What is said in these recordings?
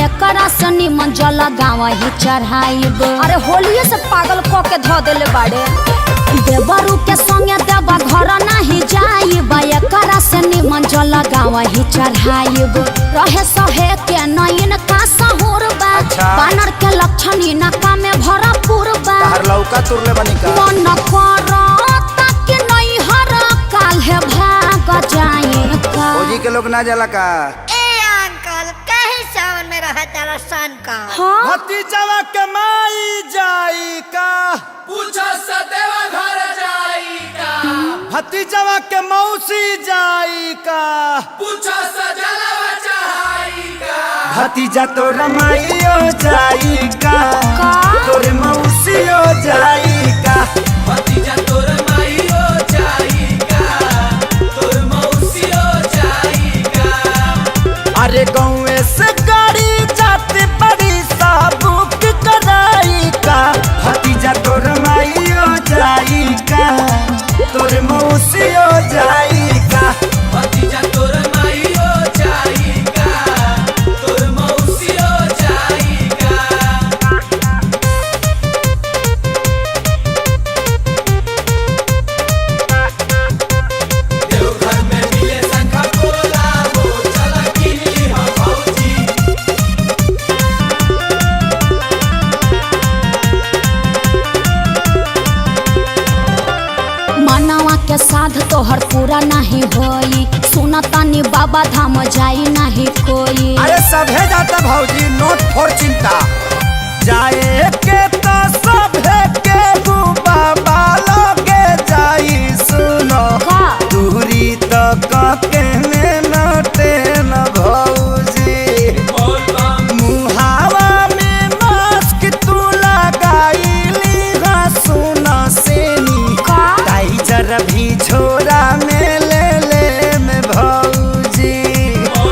एकरा से निमन जल गाँव ही चढ़ाइब। अरे होलिये से पागल क के धो देले बाड़े। देवरू के संगे देवा घर नहीं जाइब, एकरा से निमन जल गाँव ही चढ़ाइब। रहे सहे के नयन का सहूर बा, बानर के लक्षण इनका में भरपूर बा। लौका तुरले बनी का मन करता कि नहीं हर काल है भाग जाए का। ओजी के लोग ना जाला का। सावन में रहा तारा सन का। हाँ? भतीजवा के माई जाई का, पूछो सदेवा घर जाई का। भतीजवा के मौसी जाई का, पूछो सजलवा चढ़ाई का। भतीजा तो रमाइयो जाई का, तोरे मौसियो जाई का। भतीजा तोर माईयो जाई का, तोर मौसियो जाई का। अरे गाँव से गाड़ी जाते बड़ी सा बुक कराई का, भतीजा तो रमाइयो जाई का, तोरे मौसियो जाई का। भतीजा तोर माईयो जाई का, तोर मौसियो जाई का। देवघर में मिले शंखा पोला हो, चला किनी हम भौजी। मनवा के साध तोहर पूरा नहीं होई, सुना तानी बाबा धाम जाई नहीं कोई। अरे सभे जाता भौजी, नोट फोर चिंता जाए के तो सभे के बाबा लगे जाई। सुनो का? दूरी तो के नटे न भौजी, बोल बम मुहावा में मास्क तू लगाईली। हाँ सुनो सेनी का? टाइजर भी छोरा में ले में भौजी।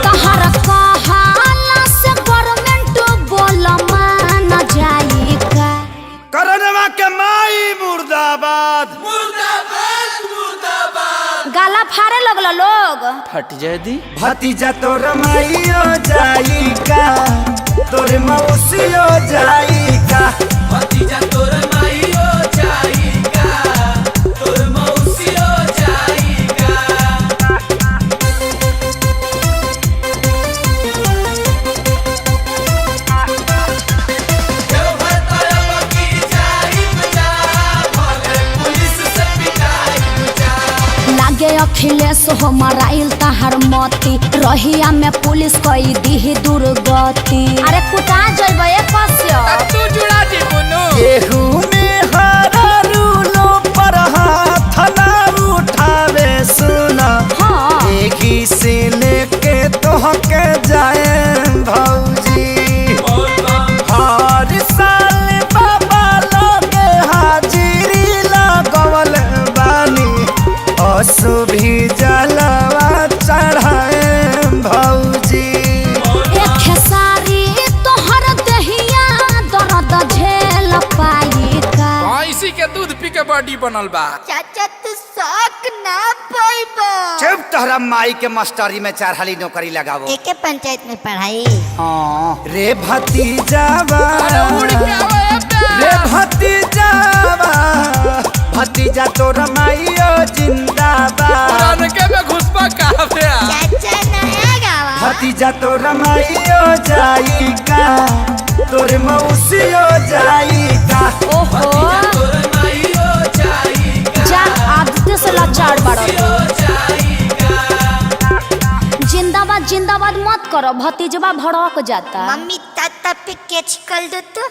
तहर कहाला से गवर्नमेंट बोल मान जाई का। करनवा के माई मुर्दाबाद। मुर्दाबाद मुर्दाबाद। गाला फाड़े लगल लोग। फट जाए दी भतीजा तो रमाइयो जाई का, तोरे मौसियो जाई का। भतीजा तोर माईयो जाई का, तोर मौसियो जाई का। देवघर तरफ की जाई बजा, भले पुलिस से पिटाई बजा। लागे अखिलेश हो मराइल तहर मती, रहिया में पुलिस कई दी दुर्गति। अरे कुटा जइबे कस्य तू जुड़ा दी बुनु। केहू में हरा रूलो पर हाथ ना उठावे। सुना हाँ। एही से लेके तोहके जाए भौजी। बोल बम हर साल बाबा लोगे हाजिरी लगवल बानी, असु भी जलवा चढ़ाए भौजी। एक खेसारी तोहर दहिया दर्द झेल पाई का। इसी के दूध पी के बॉडी बनल बा। चाचा तू शौक ना पाइबो। जब तोहरा माई के मास्टरी में चारहाली नौकरी लगावो। एके पंचायत में पढ़ाई। हाँ रे भतीजावा, उड़ के आवे रे भतीजावा, भतीजा तो रमाइयो जिंदाबाद। पुरान के में घुसपा काफे। चाचा नया गावा। भतीजा तो रमाइयो जाई का, तोरे मौसियो जाई का। ओहो तोर माईयो जाई का, जा आदित्य से लाचार बाड़ो। जाई का। जिंदाबाद जिंदाबाद मत करो, भतीजवा भड़क जाता। मम्मी ताता पे कैच कर दो तो।